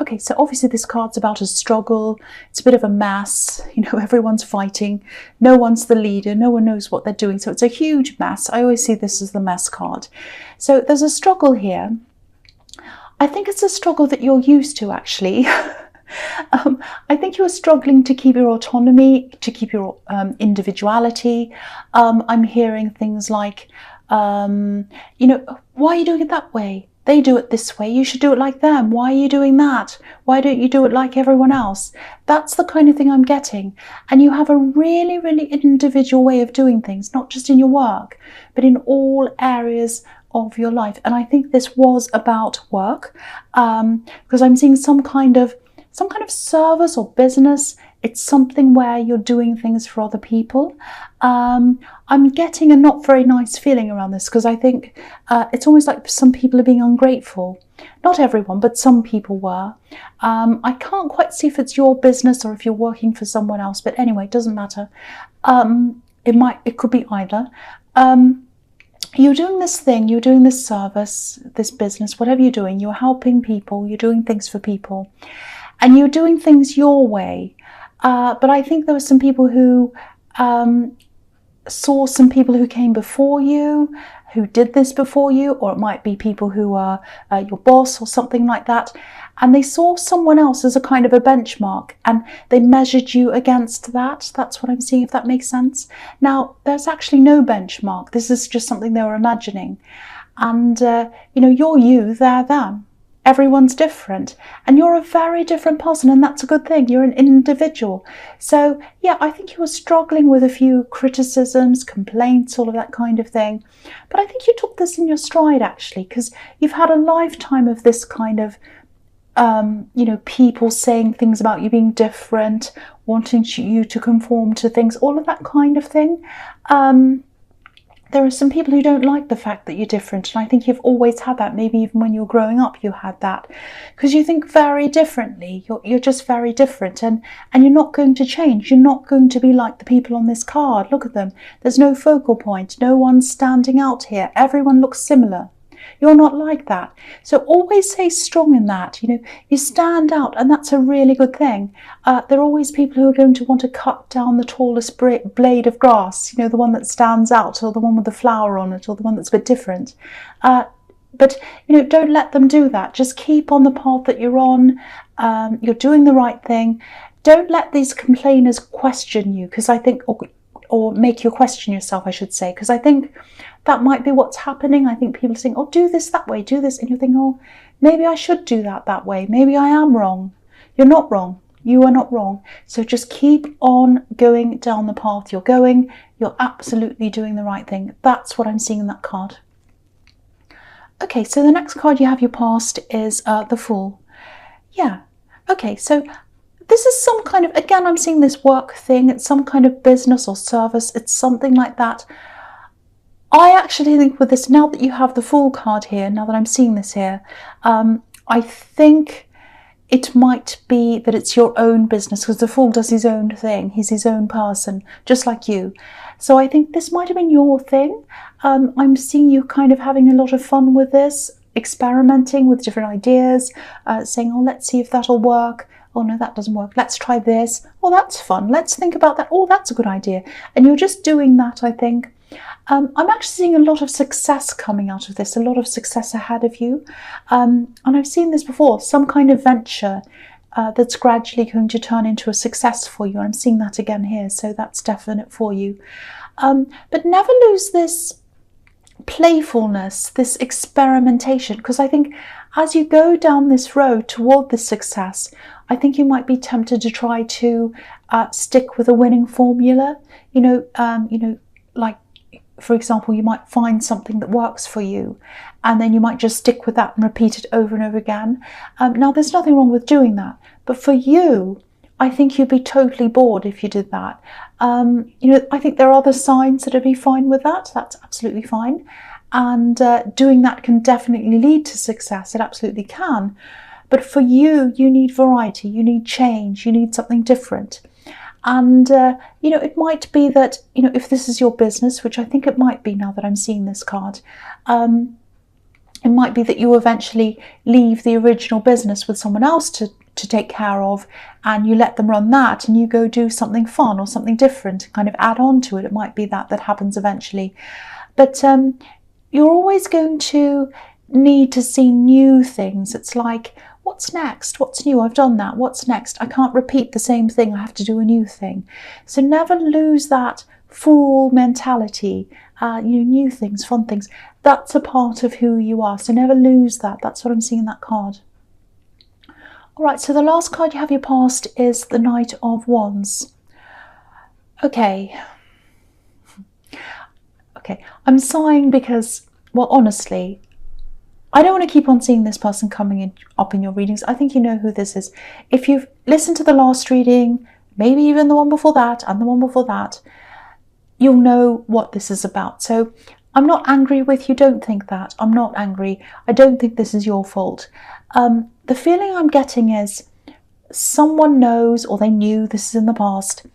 Okay, so obviously this card's about a struggle. It's a bit of a mess. Everyone's fighting. No one's the leader. No one knows what they're doing. So it's a huge mess. I always see this as the mess card. So there's a struggle here. I think it's a struggle that you're used to, actually. I think you're struggling to keep your autonomy, to keep your individuality. I'm hearing things like, why are you doing it that way? They do it this way. You should do it like them. Why are you doing that? Why don't you do it like everyone else? That's the kind of thing I'm getting. And you have a really, really individual way of doing things, not just in your work, but in all areas of your life. And I think this was about work, because I'm seeing some kind of service or business. It's something where you're doing things for other people. I'm getting a not very nice feeling around this, because I think it's almost like some people are being ungrateful. Not everyone, but some people were. I can't quite see if it's your business or if you're working for someone else, but anyway, it doesn't matter. It could be either. You're doing this thing, you're doing this service, this business, whatever you're doing, you're helping people, you're doing things for people, and you're doing things your way. But I think there were some people who saw some people who came before you, who did this before you, or it might be people who are your boss or something like that, and they saw someone else as a kind of a benchmark, and they measured you against that. That's what I'm seeing, if that makes sense. Now, there's actually no benchmark. This is just something they were imagining. And, you're you, they're them. Everyone's different, and you're a very different person, and that's a good thing. You're an individual. So yeah, I think you were struggling with a few criticisms, complaints, all of that kind of thing. But I think you took this in your stride, actually, because you've had a lifetime of this kind of, people saying things about you being different, wanting you to conform to things, all of that kind of thing. There are some people who don't like the fact that you're different, and I think you've always had that. Maybe even when you were growing up you had that, because you think very differently. You're just very different, and you're not going to change. You're not going to be like the people on this card. Look at them. There's no focal point. No one's standing out here. Everyone looks similar. You're not like that. So always stay strong in that. You stand out, and that's a really good thing. There are always people who are going to want to cut down the tallest blade of grass, the one that stands out, or the one with the flower on it, or the one that's a bit different. But don't let them do that. Just keep on the path that you're on. You're doing the right thing. Don't let these complainers question you, because I think, or make you question yourself, I should say, because I think that might be what's happening. I think people are saying, oh, do this that way, do this. And you're thinking, oh, maybe I should do that way. Maybe I am wrong. You're not wrong. You are not wrong. So just keep on going down the path you're going. You're absolutely doing the right thing. That's what I'm seeing in that card. Okay, so the next card you have your past is the Fool. Yeah. Okay, so this is some kind of, again, I'm seeing this work thing. It's some kind of business or service. It's something like that. I actually think with this, now that you have the Fool card here, now that I'm seeing this here, I think it might be that it's your own business, because the Fool does his own thing. He's his own person, just like you. So I think this might have been your thing. I'm seeing you kind of having a lot of fun with this, experimenting with different ideas, saying, oh, let's see if that'll work. Oh, no, that doesn't work. Let's try this. Oh, that's fun. Let's think about that. Oh, that's a good idea. And you're just doing that, I think. I'm actually seeing a lot of success coming out of this, a lot of success ahead of you. And I've seen this before, some kind of venture that's gradually going to turn into a success for you. I'm seeing that again here, so that's definite for you. But never lose this playfulness, this experimentation, because I think as you go down this road toward this success, I think you might be tempted to try to stick with a winning formula. Like, for example, you might find something that works for you, and then you might just stick with that and repeat it over and over again. Now, there's nothing wrong with doing that, but for you, I think you'd be totally bored if you did that. I think there are other signs that would be fine with that. That's absolutely fine. And doing that can definitely lead to success. It absolutely can. But for you, you need variety, you need change, you need something different. And, it might be that, if this is your business, which I think it might be now that I'm seeing this card, It might be that you eventually leave the original business with someone else to take care of, and you let them run that and you go do something fun or something different, kind of add on to it. It might be that happens eventually. But you're always going to need to see new things. It's like, what's next? What's new? I've done that. What's next? I can't repeat the same thing. I have to do a new thing. So never lose that fool mentality. New things, fun things. That's a part of who you are. So never lose that. That's what I'm seeing in that card. All right, so the last card you have your past is the Knight of Wands. Okay, I'm sighing because, well, honestly, I don't want to keep on seeing this person coming up in your readings. I think you know who this is. If you've listened to the last reading, maybe even the one before that and the one before that, you'll know what this is about. So I'm not angry with you. Don't think that. I'm not angry. I don't think this is your fault. The feeling I'm getting is someone knows, or they knew, this is in the past,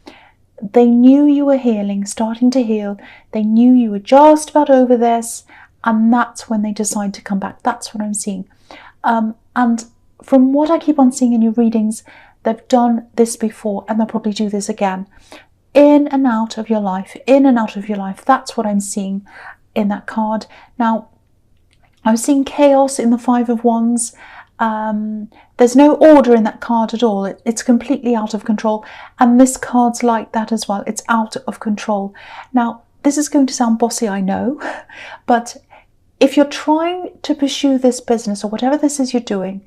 they knew you were healing, starting to heal. They knew you were just about over this, and that's when they decide to come back. That's what I'm seeing. And from what I keep on seeing in your readings, they've done this before and they'll probably do this again. In and out of your life, in and out of your life. That's what I'm seeing in that card. Now, I'm seeing chaos in the Five of Wands. There's no order in that card at all. It's completely out of control, and this card's like that as well. It's out of control. Now, this is going to sound bossy, I know, but if you're trying to pursue this business or whatever this is you're doing,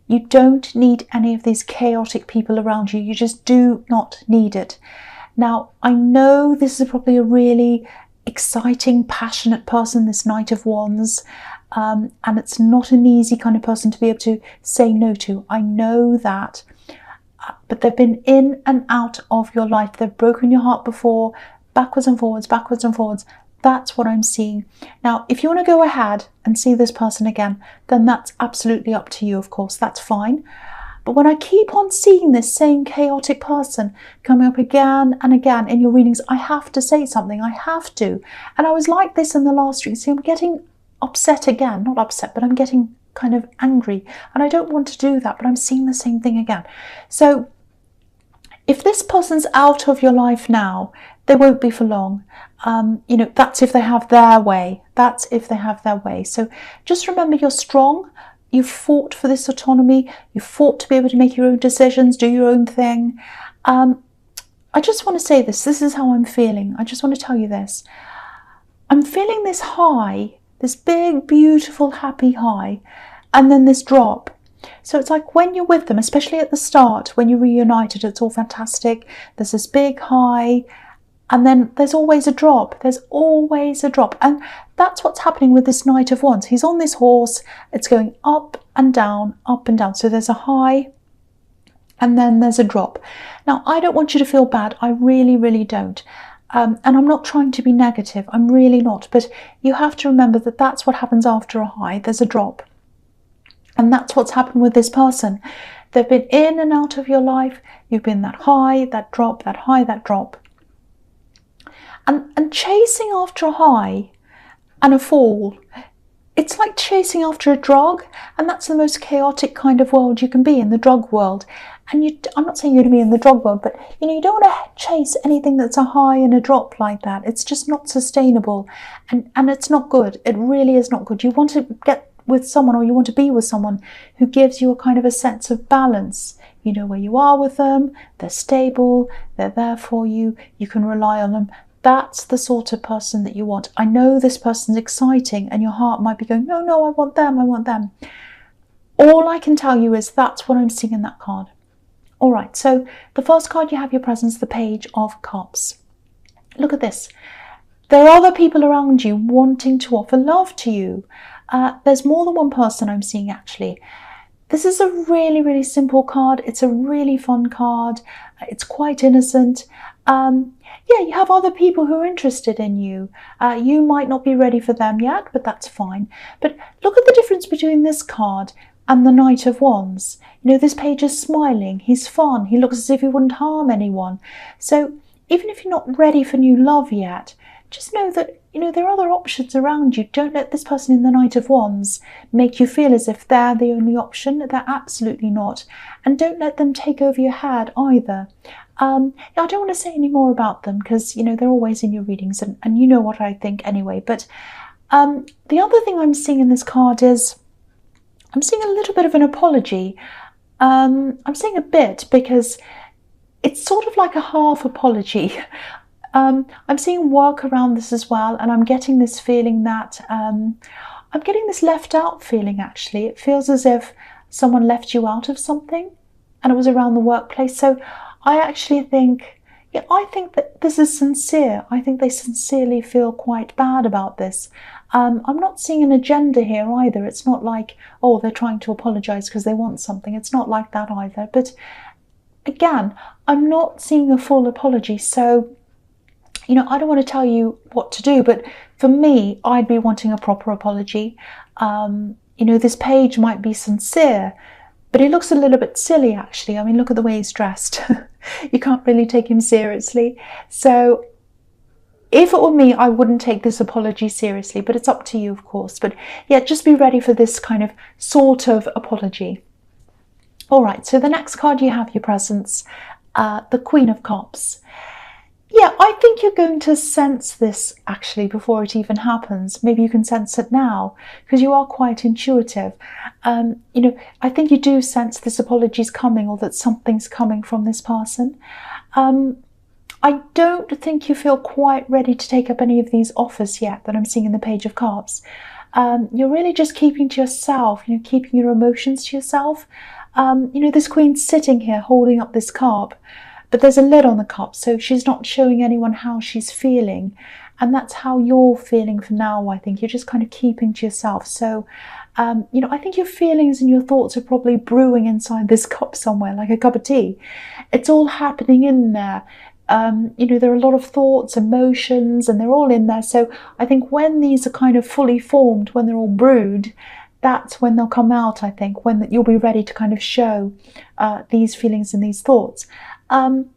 you don't need any of these chaotic people around you. You just do not need it. Now, I know this is probably a really exciting, passionate person, this Knight of Wands, and it's not an easy kind of person to be able to say no to. I know that, but they've been in and out of your life. They've broken your heart before, backwards and forwards, backwards and forwards. That's what I'm seeing. Now, if you want to go ahead and see this person again, then that's absolutely up to you, of course. That's fine. But when I keep on seeing this same chaotic person coming up again and again in your readings, I have to say something. I have to. And I was like this in the last reading. See, I'm getting upset again. Not upset, but I'm getting kind of angry. And I don't want to do that, but I'm seeing the same thing again. So if this person's out of your life now, they won't be for long. That's if they have their way. That's if they have their way. So just remember, you're strong. You've fought for this autonomy. You've fought to be able to make your own decisions, do your own thing. I just want to say this. This is how I'm feeling. I just want to tell you this. I'm feeling this high, this big, beautiful, happy high, and then this drop. So it's like when you're with them, especially at the start, when you're reunited, it's all fantastic. There's this big high, and then there's always a drop. There's always a drop. And that's what's happening with this Knight of Wands. He's on this horse. It's going up and down, up and down. So there's a high, and then there's a drop. Now, I don't want you to feel bad. I really, really don't. And I'm not trying to be negative. I'm really not. But you have to remember that that's what happens after a high. There's a drop. And that's what's happened with this person. They've been in and out of your life. You've been that high, that drop, that high, that drop. And chasing after a high and a fall, it's like chasing after a drug. And that's the most chaotic kind of world you can be in, the drug world. And I'm not saying you're going to be in the drug world, but you don't want to chase anything that's a high and a drop like that. It's just not sustainable, and it's not good. It really is not good. You want to get with someone, or you want to be with someone who gives you a kind of a sense of balance. You know where you are with them, they're stable, they're there for you, you can rely on them. That's the sort of person that you want. I know this person's exciting and your heart might be going, no, I want them, I want them. All I can tell you is that's what I'm seeing in that card. All right, so the first card you have your presence, the Page of Cups. Look at this. There are other people around you wanting to offer love to you. There's more than one person I'm seeing, actually. This is a really, really simple card. It's a really fun card. It's quite innocent. Yeah, you have other people who are interested in you. You might not be ready for them yet, but that's fine. But look at the difference between this card and the Knight of Wands. This page is smiling. He's fun. He looks as if he wouldn't harm anyone. So even if you're not ready for new love yet, just know that, there are other options around you. Don't let this person in the Knight of Wands make you feel as if they're the only option. They're absolutely not. And don't let them take over your head either. I don't want to say any more about them because, they're always in your readings and you know what I think anyway. But the other thing I'm seeing in this card is I'm seeing a little bit of an apology. I'm seeing a bit because it's sort of like a half apology. I'm seeing work around this as well, and I'm getting this feeling that I'm getting this left out feeling actually. It feels as if someone left you out of something and it was around the workplace. So I actually think, I think that this is sincere. I think they sincerely feel quite bad about this. I'm not seeing an agenda here either. It's not like, oh, they're trying to apologize because they want something. It's not like that either. But again, I'm not seeing a full apology. So, I don't want to tell you what to do, but for me, I'd be wanting a proper apology. This page might be sincere, but he looks a little bit silly, actually. I mean, look at the way he's dressed. You can't really take him seriously. So if it were me, I wouldn't take this apology seriously, but it's up to you, of course. But yeah, just be ready for this kind of sort of apology. All right, so the next card you have, your presence, the Queen of Cups. Yeah, I think you're going to sense this actually before it even happens. Maybe you can sense it now because you are quite intuitive. I think you do sense this apology's coming or that something's coming from this person. I don't think you feel quite ready to take up any of these offers yet that I'm seeing in the Page of Cups. You're really just keeping to yourself, keeping your emotions to yourself. This Queen's sitting here holding up this cup, but there's a lid on the cup, so she's not showing anyone how she's feeling. And that's how you're feeling for now, I think. You're just kind of keeping to yourself. So, I think your feelings and your thoughts are probably brewing inside this cup somewhere, like a cup of tea. It's all happening in there. There are a lot of thoughts, emotions, and they're all in there. So I think when these are kind of fully formed, when they're all brewed, that's when they'll come out, I think, when you'll be ready to kind of show these feelings and these thoughts. And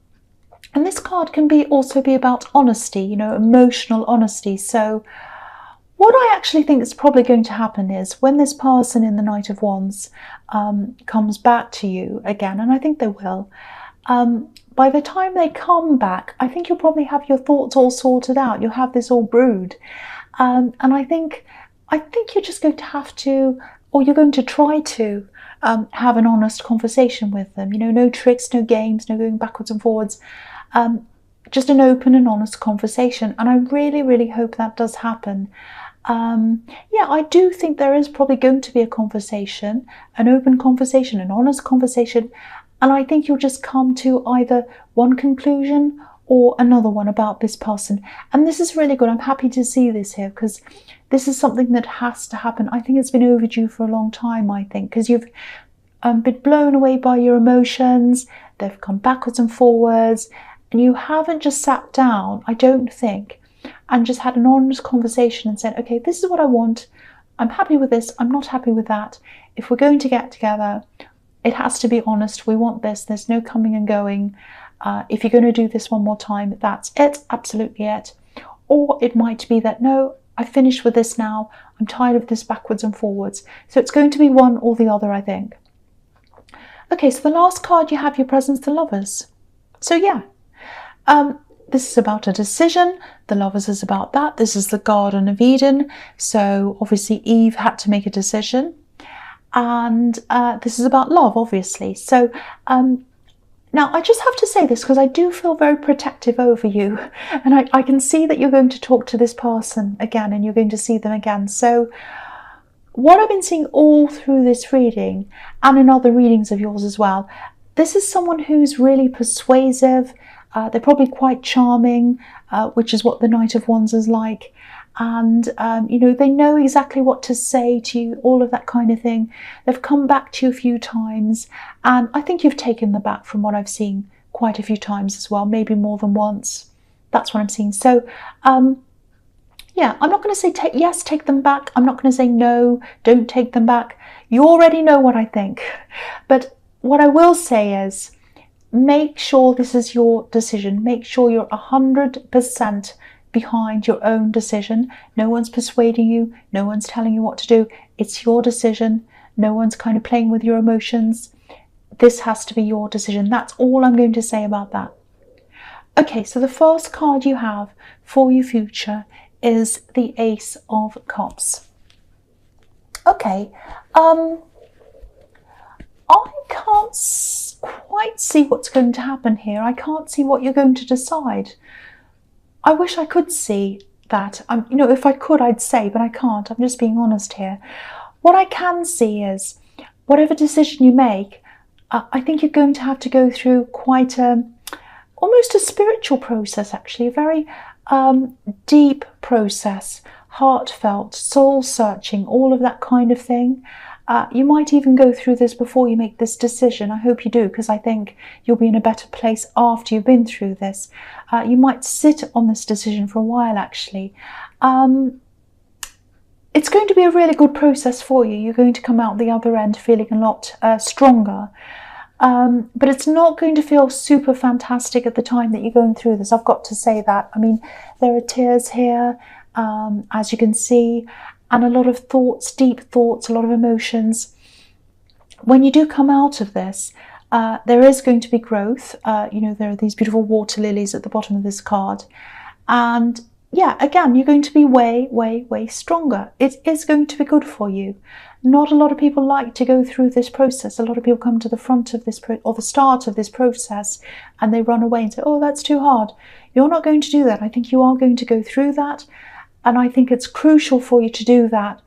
this card can also be about honesty, emotional honesty. So what I actually think is probably going to happen is when this person in the Knight of Wands comes back to you again, and I think they will, by the time they come back, I think you'll probably have your thoughts all sorted out. You'll have this all brewed. And I think you're just going to have to, or you're going to try to, have an honest conversation with them. No tricks, no games, no going backwards and forwards. Just an open and honest conversation. And I really, really hope that does happen. I do think there is probably going to be a conversation, an open conversation, an honest conversation. And I think you'll just come to either one conclusion or another one about this person. And this is really good. I'm happy to see this here because this is something that has to happen. I think it's been overdue for a long time, I think, because you've been blown away by your emotions. They've come backwards and forwards. And you haven't just sat down, I don't think, and just had an honest conversation and said, okay, this is what I want. I'm happy with this. I'm not happy with that. If we're going to get together, it has to be honest. We want this. There's no coming and going. If you're going to do this one more time, that's it. Absolutely it. Or it might be that, no, I've finished with this now. I'm tired of this backwards and forwards. So it's going to be one or the other, I think. Okay, so the last card you have, your presence, the Lovers. So yeah, this is about a decision. The Lovers is about that. This is the Garden of Eden. So obviously Eve had to make a decision. And this is about love, obviously. So now I just have to say this because I do feel very protective over you. And I can see that you're going to talk to this person again and you're going to see them again. So what I've been seeing all through this reading and in other readings of yours as well, this is someone who's really persuasive. They're probably quite charming, which is what the Knight of Wands is like. And, they know exactly what to say to you, all of that kind of thing. They've come back to you a few times. And I think you've taken them back from what I've seen quite a few times as well, maybe more than once. That's what I'm seeing. So, yeah, I'm not going to say yes, take them back. I'm not going to say no, don't take them back. You already know what I think. But what I will say is, make sure this is your decision. Make sure you're 100% behind your own decision. No one's persuading you. No one's telling you what to do. It's your decision. No one's kind of playing with your emotions. This has to be your decision. That's all I'm going to say about that. Okay, so the first card you have for your future is the Ace of Cups. Okay, I can't quite see what's going to happen here. I can't see what you're going to decide. I wish I could see that. You know, if I could, I'd say, but I can't. I'm just being honest here. What I can see is whatever decision you make, I think you're going to have to go through quite almost a spiritual process, actually, a very deep process, heartfelt, soul-searching, all of that kind of thing. You might even go through this before you make this decision. I hope you do, because I think you'll be in a better place after you've been through this. You might sit on this decision for a while, actually. It's going to be a really good process for you. You're going to come out the other end feeling a lot stronger. But it's not going to feel super fantastic at the time that you're going through this. I've got to say that. I mean, there are tears here, as you can see, and a lot of thoughts, deep thoughts, a lot of emotions. When you do come out of this, there is going to be growth. You know, there are these beautiful water lilies at the bottom of this card. And yeah, again, you're going to be way, way, way stronger. It is going to be good for you. Not a lot of people like to go through this process. A lot of people come to the front of this or the start of this process and they run away and say, oh, that's too hard. You're not going to do that. I think you are going to go through that. And I think it's crucial for you to do that,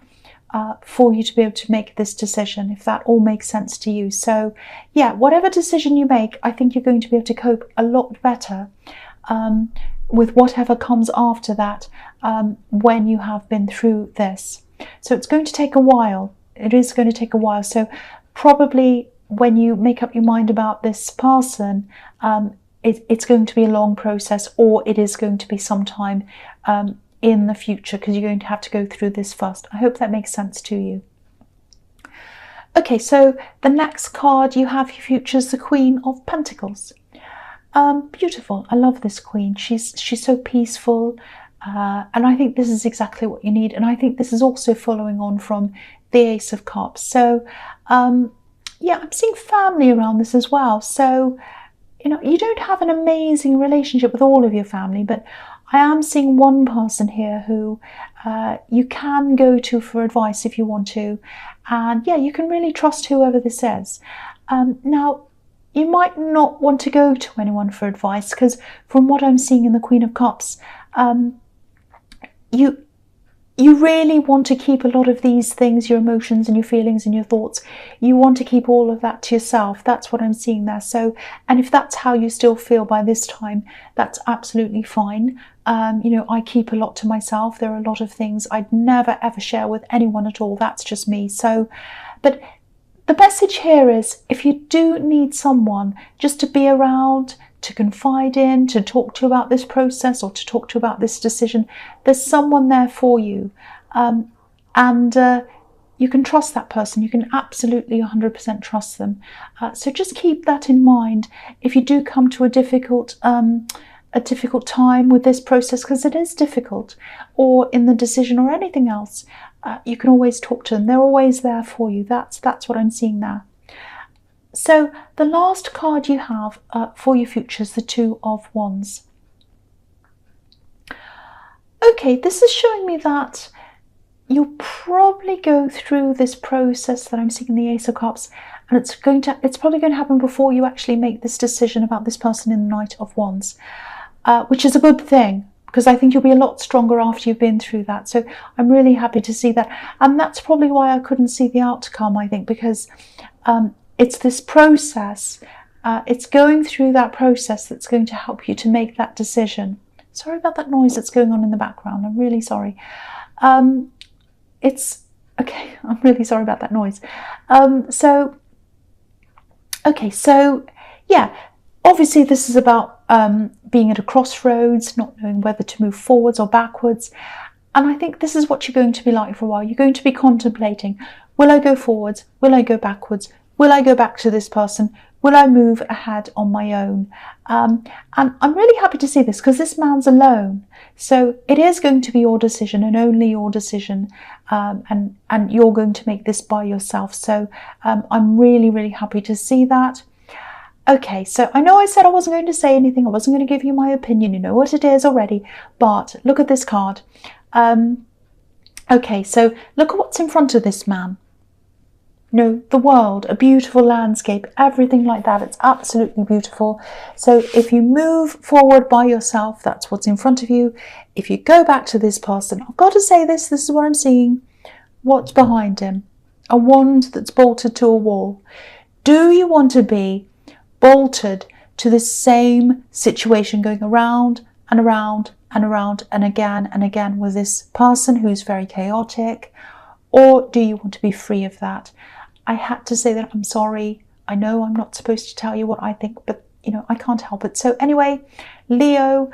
for you to be able to make this decision, if that all makes sense to you. So yeah, whatever decision you make, I think you're going to be able to cope a lot better with whatever comes after that when you have been through this. So it's going to take a while. It is going to take a while. So probably when you make up your mind about this person, it's going to be a long process, or it is going to be sometime in the future, because you're going to have to go through this first. I hope that makes sense to you. Okay, so the next card you have your future is the Queen of Pentacles. Beautiful. I love this queen. She's so peaceful, and I think this is exactly what you need. And I think this is also following on from the Ace of Cups. So yeah, I'm seeing family around this as well. So you know, you don't have an amazing relationship with all of your family, but I am seeing one person here who you can go to for advice if you want to. And yeah, you can really trust whoever this is. Now, you might not want to go to anyone for advice, because from what I'm seeing in the Queen of Cups, you really want to keep a lot of these things, your emotions and your feelings and your thoughts, you want to keep all of that to yourself. That's what I'm seeing there. So, and if that's how you still feel by this time, that's absolutely fine. You know, I keep a lot to myself. There are a lot of things I'd never ever share with anyone at all. That's just me. So, but the message here is, if you do need someone just to be around, to confide in, to talk to about this process, or to talk to about this decision, there's someone there for you. And you can trust that person. You can absolutely 100% trust them. So just keep that in mind if you do come to a difficult time with this process, because it is difficult, or in the decision or anything else. You can always talk to them. They're always there for you. That's what I'm seeing there. So the last card you have for your future is the Two of Wands. Okay, this is showing me that you'll probably go through this process that I'm seeing in the Ace of Cups, and it's probably going to happen before you actually make this decision about this person in the Knight of Wands, which is a good thing, because I think you'll be a lot stronger after you've been through that. So I'm really happy to see that. And that's probably why I couldn't see the outcome, I think, because it's this process. It's going through that process that's going to help you to make that decision. Sorry about that noise that's going on in the background. I'm really sorry. It's okay. I'm really sorry about that noise. Okay, so yeah, obviously this is about being at a crossroads, not knowing whether to move forwards or backwards. And I think this is what you're going to be like for a while. You're going to be contemplating, will I go forwards? Will I go backwards? Will I go back to this person? Will I move ahead on my own? And I'm really happy to see this because this man's alone. So it is going to be your decision and only your decision. And you're going to make this by yourself. So I'm really, really happy to see that. Okay, so I know I said I wasn't going to say anything. I wasn't going to give you my opinion. You know what it is already. But look at this card. Okay, so look at what's in front of this man. The world, a beautiful landscape, everything like that. It's absolutely beautiful. So if you move forward by yourself, that's what's in front of you. If you go back to this person, I've got to say this is what I'm seeing. What's behind him? A wand that's bolted to a wall. Do you want to be bolted to the same situation, going around and around and around and again with this person who's very chaotic? Or do you want to be free of that? I had to say that. I'm sorry. I know I'm not supposed to tell you what I think, but I can't help it. So anyway, Leo,